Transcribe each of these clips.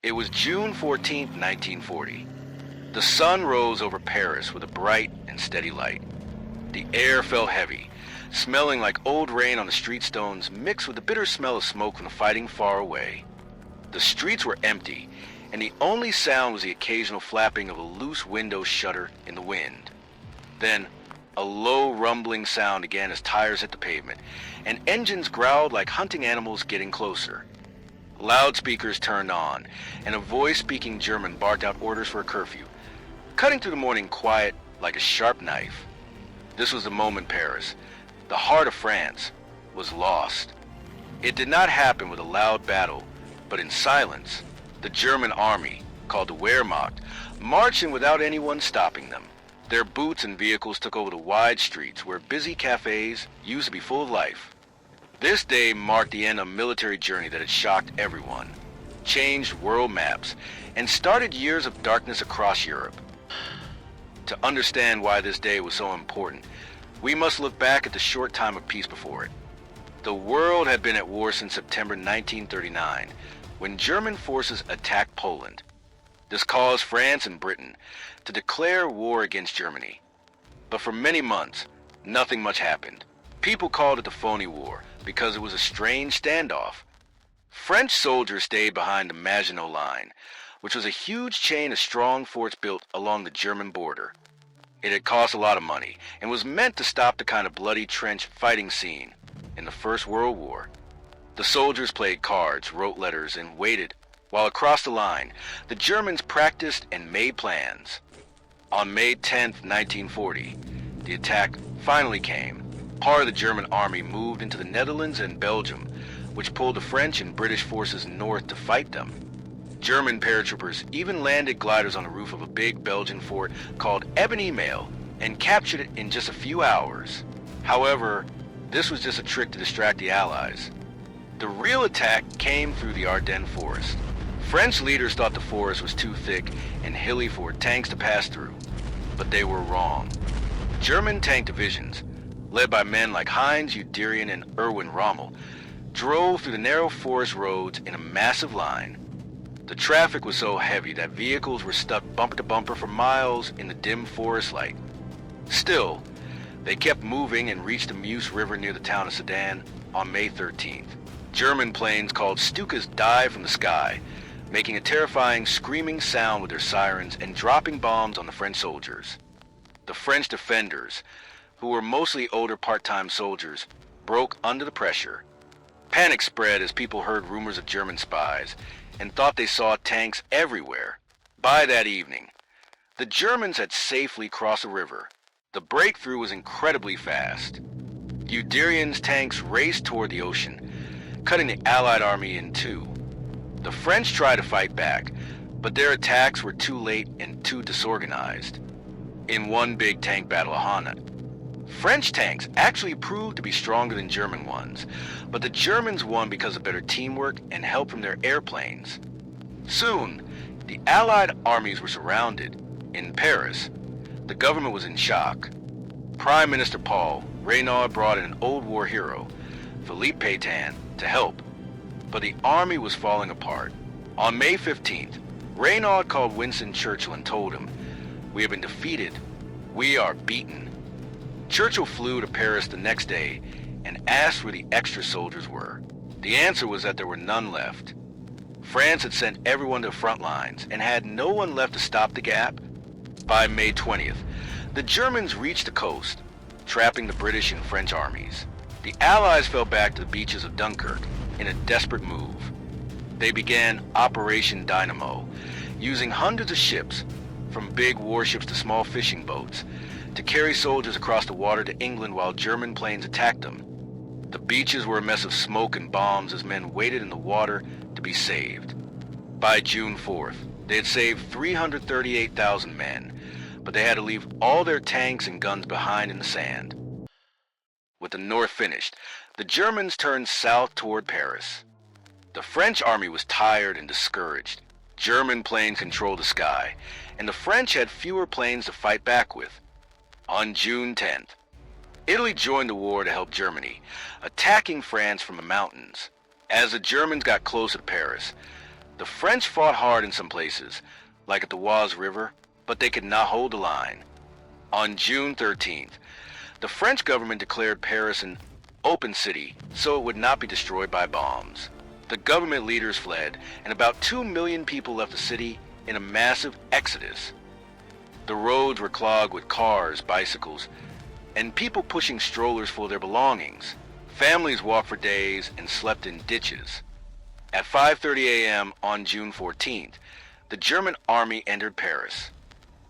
It was June 14th, 1940. The sun rose over Paris with a bright and steady light. The air felt heavy, smelling like old rain on the street stones mixed with the bitter smell of smoke from the fighting far away. The streets were empty, and the only sound was the occasional flapping of a loose window shutter in the wind. Then, a low rumbling sound began as tires hit the pavement, and engines growled like hunting animals getting closer. Loudspeakers turned on, and a voice speaking German barked out orders for a curfew, cutting through the morning quiet like a sharp knife. This was the moment Paris, the heart of France, was lost. It did not happen with a loud battle, but in silence. The German army, called the Wehrmacht, marched in without anyone stopping them. Their boots and vehicles took over the wide streets where busy cafes used to be full of life. This day marked the end of a military journey that had shocked everyone, changed world maps, and started years of darkness across Europe. To understand why this day was so important, we must look back at the short time of peace before it. The world had been at war since September 1939, when German forces attacked Poland. This caused France and Britain to declare war against Germany. But for many months, nothing much happened. People called it the Phony War because it was a strange standoff. French soldiers stayed behind the Maginot Line, which was a huge chain of strong forts built along the German border. It had cost a lot of money and was meant to stop the kind of bloody trench fighting scene in the First World War. The soldiers played cards, wrote letters, and waited, while across the line, the Germans practiced and made plans. On May 10th, 1940, the attack finally came. Part of the German army moved into the Netherlands and Belgium, which pulled the French and British forces north to fight them. German paratroopers even landed gliders on the roof of a big Belgian fort called Ebony Mail and captured it in just a few hours. However, this was just a trick to distract the Allies. The real attack came through the Ardennes Forest. French leaders thought the forest was too thick and hilly for tanks to pass through, but they were wrong. German tank divisions, led by men like Heinz, Guderian, and Rommel, drove through the narrow forest roads in a massive line. The traffic was so heavy that vehicles were stuck bumper to bumper for miles in the dim forest light. Still, they kept moving and reached the Meuse River near the town of Sedan on May 13th. German planes called Stukas dived from the sky, making a terrifying screaming sound with their sirens and dropping bombs on the French soldiers. The French defenders, who were mostly older part-time soldiers, broke under the pressure. Panic spread as people heard rumors of German spies and thought they saw tanks everywhere. By that evening, the Germans had safely crossed the river. The breakthrough was incredibly fast. Guderian's tanks raced toward the ocean, cutting the Allied army in two. The French tried to fight back, but their attacks were too late and too disorganized. In one big tank battle at Hana, French tanks actually proved to be stronger than German ones, but the Germans won because of better teamwork and help from their airplanes. Soon, the Allied armies were surrounded. In Paris, the government was in shock. Prime Minister Paul Reynaud brought in an old war hero, Philippe Pétain, to help, but the army was falling apart. On May 15th, Reynaud called Winston Churchill and told him, "We have been defeated. We are beaten." Churchill flew to Paris the next day and asked where the extra soldiers were. The answer was that there were none left. France had sent everyone to the front lines and had no one left to stop the gap. By May 20th, the Germans reached the coast, trapping the British and French armies. The Allies fell back to the beaches of Dunkirk in a desperate move. They began Operation Dynamo, using hundreds of ships, from big warships to small fishing boats, to carry soldiers across the water to England while German planes attacked them. The beaches were a mess of smoke and bombs as men waded in the water to be saved. By June 4th, they had saved 338,000 men, but they had to leave all their tanks and guns behind in the sand. With the north finished, the Germans turned south toward Paris. The French army was tired and discouraged. German planes controlled the sky, and the French had fewer planes to fight back with. On June 10th, Italy joined the war to help Germany, attacking France from the mountains. As the Germans got closer to Paris, The French fought hard in some places, like at the Oise River, but they could not hold the line. On June 13th, the French government declared Paris an open city so it would not be destroyed by bombs. The government leaders fled, and about 2 million people left the city in a massive exodus. The roads were clogged with cars, bicycles, and people pushing strollers full of their belongings. Families walked for days and slept in ditches. At 5:30 a.m. on June 14th, the German army entered Paris.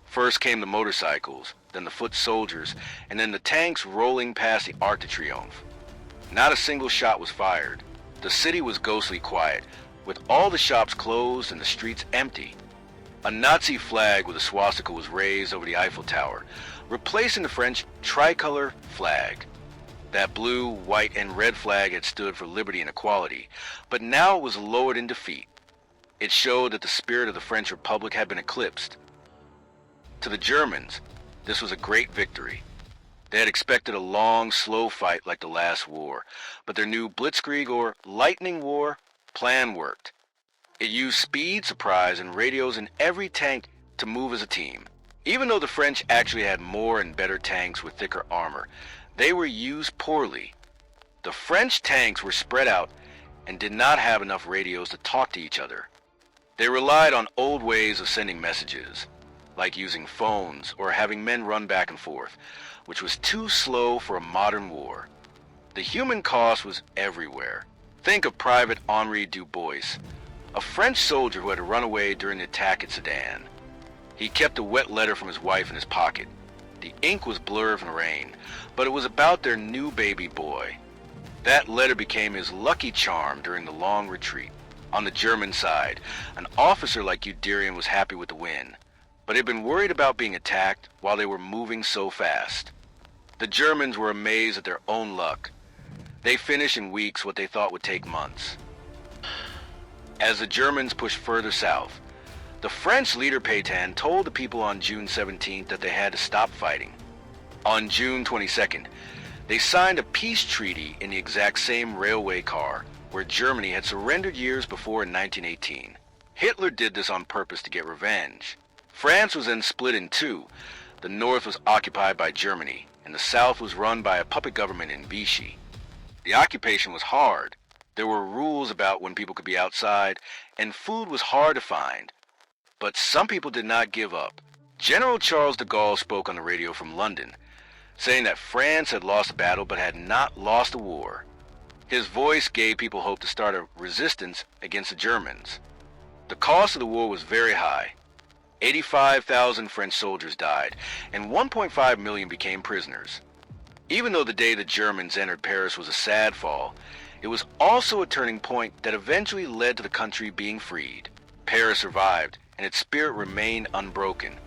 First came the motorcycles, then the foot soldiers, and then the tanks rolling past the Arc de Triomphe. Not a single shot was fired. The city was ghostly quiet, with all the shops closed and the streets empty. A Nazi flag with a swastika was raised over the Eiffel Tower, replacing the French tricolor flag. That blue, white, and red flag had stood for liberty and equality, but now it was lowered in defeat. It showed that the spirit of the French Republic had been eclipsed. To the Germans, this was a great victory. They had expected a long, slow fight like the last war, but their new Blitzkrieg or Lightning War plan worked. It used speed, surprise, and radios in every tank to move as a team. Even though the French actually had more and better tanks with thicker armor, they were used poorly. The French tanks were spread out and did not have enough radios to talk to each other. They relied on old ways of sending messages, like using phones or having men run back and forth, which was too slow for a modern war. The human cost was everywhere. Think of Private Henri Dubois, a French soldier who had to run away during the attack at Sedan. He kept a wet letter from his wife in his pocket. The ink was blurred from the rain, but it was about their new baby boy. That letter became his lucky charm during the long retreat. On the German side, an officer like Guderian was happy with the win, but had been worried about being attacked while they were moving so fast. The Germans were amazed at their own luck. They finished in weeks what they thought would take months. As the Germans pushed further south, the French leader Pétain told the people on June 17th that they had to stop fighting. On June 22nd, they signed a peace treaty in the exact same railway car where Germany had surrendered years before in 1918. Hitler did this on purpose to get revenge. France was then split in two. The north was occupied by Germany, and the south was run by a puppet government in Vichy. The occupation was hard. There were rules about when people could be outside, and food was hard to find. But some people did not give up. General Charles de Gaulle spoke on the radio from London, saying that France had lost a battle but had not lost a war. His voice gave people hope to start a resistance against the Germans. The cost of the war was very high. 85,000 French soldiers died, and 1.5 million became prisoners. Even though the day the Germans entered Paris was a sad fall, it was also a turning point that eventually led to the country being freed. Paris survived, and its spirit remained unbroken.